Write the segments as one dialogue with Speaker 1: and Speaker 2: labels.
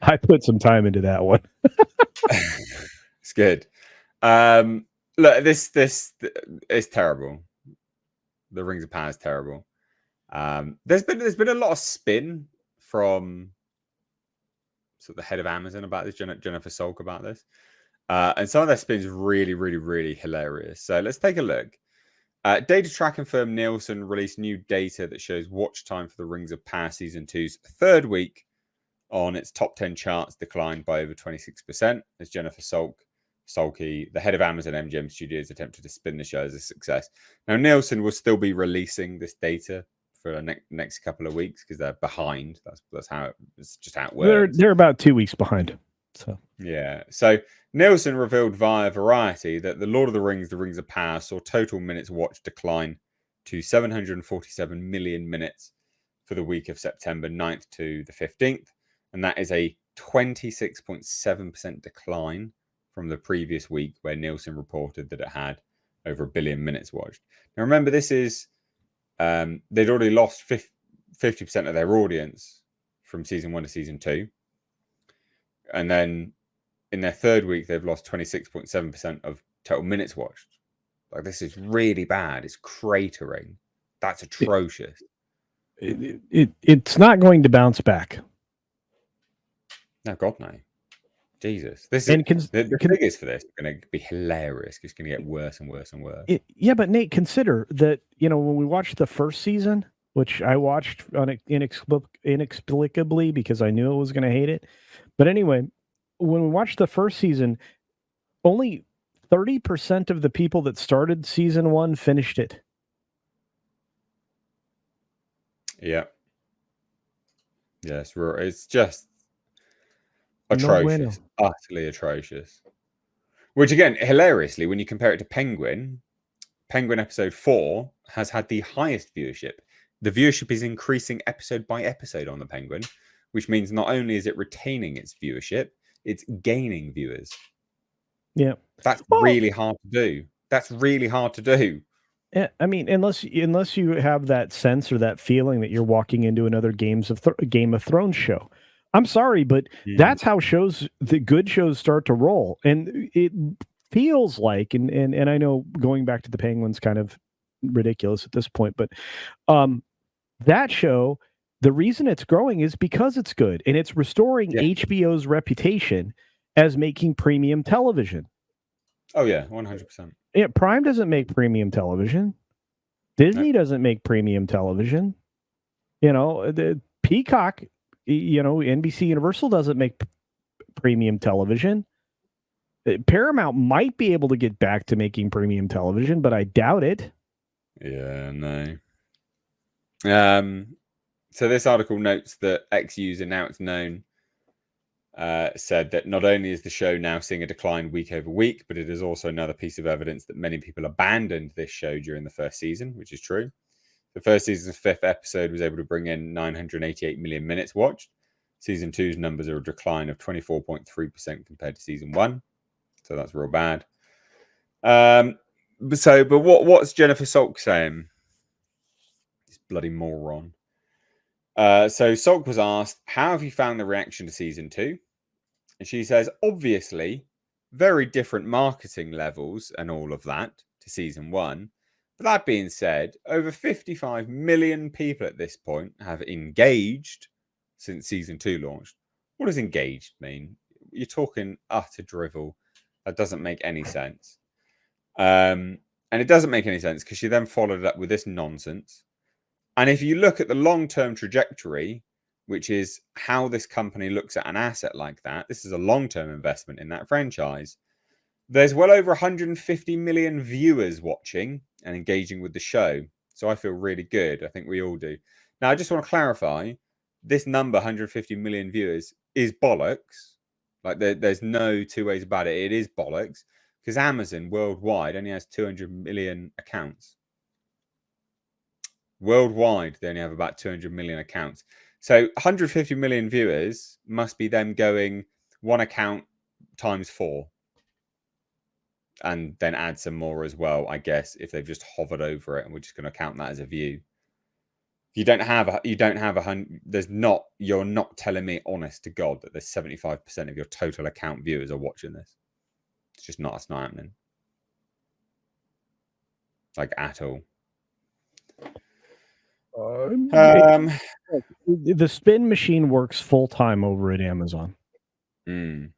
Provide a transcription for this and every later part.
Speaker 1: I put some time into that one.
Speaker 2: It's good. Look, this is terrible. The Rings of Power is terrible. There's been a lot of spin from sort of the head of Amazon about this, Jennifer Salk, about this, and some of their spin is really, really, really hilarious. So let's take a look. Data tracking firm Nielsen released new data that shows watch time for the Rings of Power Season 2's third week on its top 10 charts declined by over 26%, as Jennifer Salke, the head of Amazon MGM Studios, attempted to spin the show as a success. Now, Nielsen will still be releasing this data for the next couple of weeks because they're behind. That's how it's just how it works.
Speaker 1: They're about 2 weeks behind. So
Speaker 2: yeah. So Nielsen revealed via Variety that The Lord of the Rings of Power saw total minutes watched decline to 747 million minutes for the week of September 9th to the 15th. And that is a 26.7% decline from the previous week, where Nielsen reported that it had over 1 billion minutes watched. Now, remember, this is they'd already lost 50% of their audience from season 1 to season 2. And then in their third week, they've lost 26.7% of total minutes watched. Like, this is really bad. It's cratering. That's atrocious.
Speaker 1: It's not going to bounce back.
Speaker 2: No, God, no. Jesus. This is the figures for this are going to be hilarious. It's going to get worse and worse and worse.
Speaker 1: Yeah, but Nate, consider that, when we watched the first season, which I watched inexplicably because I knew I was going to hate it. But anyway, when we watched the first season, only 30% of the people that started season 1 finished it.
Speaker 2: Yeah. Yes, it's just atrocious. No bueno. Utterly atrocious. Which, again, hilariously, when you compare it to Penguin episode 4 has had the highest viewership. The viewership is increasing episode by episode on the Penguin, which means not only is it retaining its viewership, it's gaining viewers.
Speaker 1: Yeah.
Speaker 2: That's really hard to do.
Speaker 1: Yeah, I mean, unless you have that sense or that feeling that you're walking into another Game of Thrones show. I'm sorry, but that's how the good shows start to roll. And it feels like, and I know going back to the Penguins kind of ridiculous at this point, but that show, the reason it's growing is because it's good, and it's restoring HBO's reputation as making premium television.
Speaker 2: Oh yeah, 100%.
Speaker 1: Yeah, Prime doesn't make premium television. Disney doesn't make premium television. The Peacock, NBC Universal doesn't make premium television. Paramount might be able to get back to making premium television, but I doubt it.
Speaker 2: Yeah, no. So this article notes that X-user, now it's known, said that not only is the show now seeing a decline week over week, but it is also another piece of evidence that many people abandoned this show during the first season, which is true. The first season's 5th episode was able to bring in 988 million minutes watched. Season 2's numbers are a decline of 24.3% compared to season 1. So that's real bad. But what's Jennifer Salk saying? This bloody moron. So Salk was asked, how have you found the reaction to season 2? And she says, obviously, very different marketing levels and all of that to season 1. But that being said, over 55 million people at this point have engaged since season 2 launched. What does engaged mean? You're talking utter drivel. That doesn't make any sense. And it doesn't make any sense because she then followed it up with this nonsense. And if you look at the long-term trajectory, which is how this company looks at an asset like that, this is a long-term investment in that franchise. There's well over 150 million viewers watching and engaging with the show. So I feel really good. I think we all do. Now, I just want to clarify, this number, 150 million viewers, is bollocks. Like, there's no two ways about it. It is bollocks because Amazon worldwide only has 200 million accounts. Worldwide, they only have about 200 million accounts. So 150 million viewers must be them going one account times 4. And then add some more as well, I guess, if they've just hovered over it, and we're just going to count that as a view. You don't have a hundred. You're not telling me, honest to God, that there's 75% of your total account viewers are watching this. It's not happening. Like at all.
Speaker 1: The spin machine works full time over at Amazon.
Speaker 2: Mm.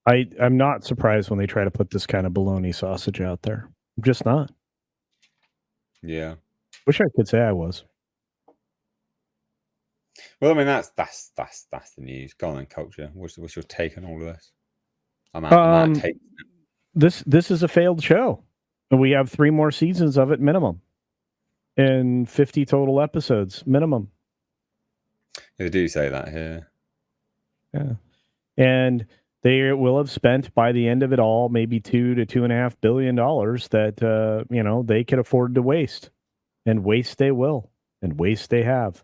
Speaker 1: I'm not surprised when they try to put this kind of bologna sausage out there. I'm just not.
Speaker 2: Yeah.
Speaker 1: Wish I could say I was.
Speaker 2: Well, I mean that's the news. Go on then, culture. What's your take on all of this? I'm out take.
Speaker 1: This is a failed show. We have 3 more seasons of it minimum, and 50 total episodes minimum.
Speaker 2: They do say that here.
Speaker 1: Yeah, and they will have spent by the end of it all maybe $2 to $2.5 billion that they can afford to waste, and waste they will, and waste they have.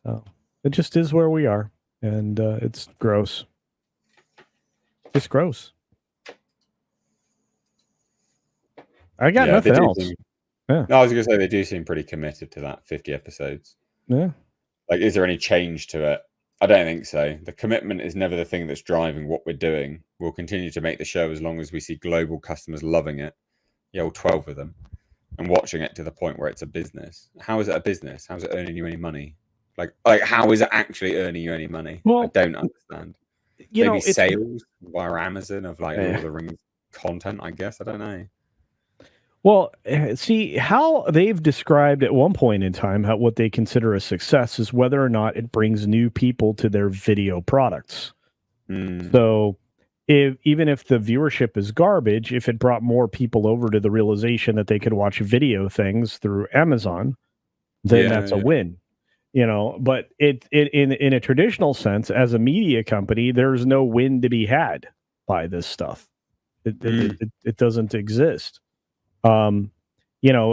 Speaker 1: So it just is where we are, and it's gross. It's gross. I got nothing else.
Speaker 2: No, I was going to say they do seem pretty committed to that 50 episodes.
Speaker 1: Yeah.
Speaker 2: Like, is there any change to it? I don't think so. The commitment is never the thing that's driving what we're doing. We'll continue to make the show as long as we see global customers loving it. Yeah, all 12 of them, and watching it to the point where it's a business. How is it a business? How is it earning you any money? Like how is it actually earning you any money? Well, I don't understand. Maybe sales via Amazon of like Lord of the Rings content, I guess. I don't know.
Speaker 1: Well, see, how they've described at one point in time what they consider a success is whether or not it brings new people to their video products. So even if the viewership is garbage, if it brought more people over to the realization that they could watch video things through Amazon, then that's a win. But it in a traditional sense, as a media company, there's no win to be had by this stuff. It doesn't exist. They're not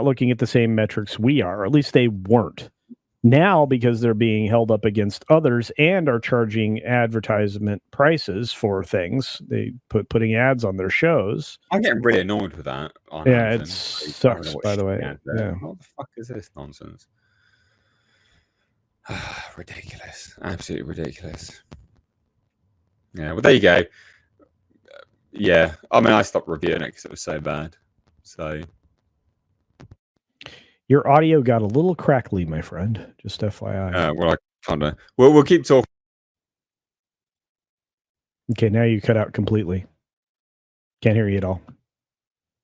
Speaker 1: looking at the same metrics we are, or at least they weren't. Now, because they're being held up against others and are charging advertisement prices for things, they putting ads on their shows.
Speaker 2: I'm getting really annoyed with that.
Speaker 1: It sucks, by the way. Yeah.
Speaker 2: What the fuck is this nonsense? Ridiculous. Absolutely ridiculous. Yeah, well, there you go. Yeah, I mean, I stopped reviewing it because it was so bad. So
Speaker 1: your audio got a little crackly, my friend. Just FYI.
Speaker 2: Well, I kind of. We'll keep talking.
Speaker 1: Okay, now you cut out completely. Can't hear you at all.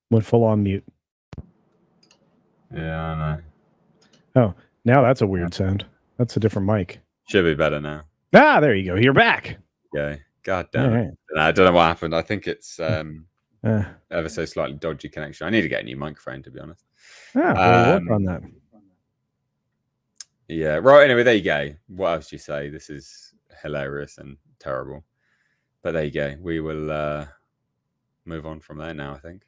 Speaker 1: Went full on mute.
Speaker 2: Yeah, I know.
Speaker 1: Oh, now that's a weird sound. That's a different mic.
Speaker 2: Should be better now.
Speaker 1: Ah, there you go. You're back.
Speaker 2: Okay. God damn it. Right. I don't know what happened. I think it's ever so slightly dodgy connection. I need to get a new microphone, to be honest.
Speaker 1: We'll work on that.
Speaker 2: Yeah. Right. Anyway, there you go. What else do you say? This is hilarious and terrible. But there you go. We will move on from there now, I think.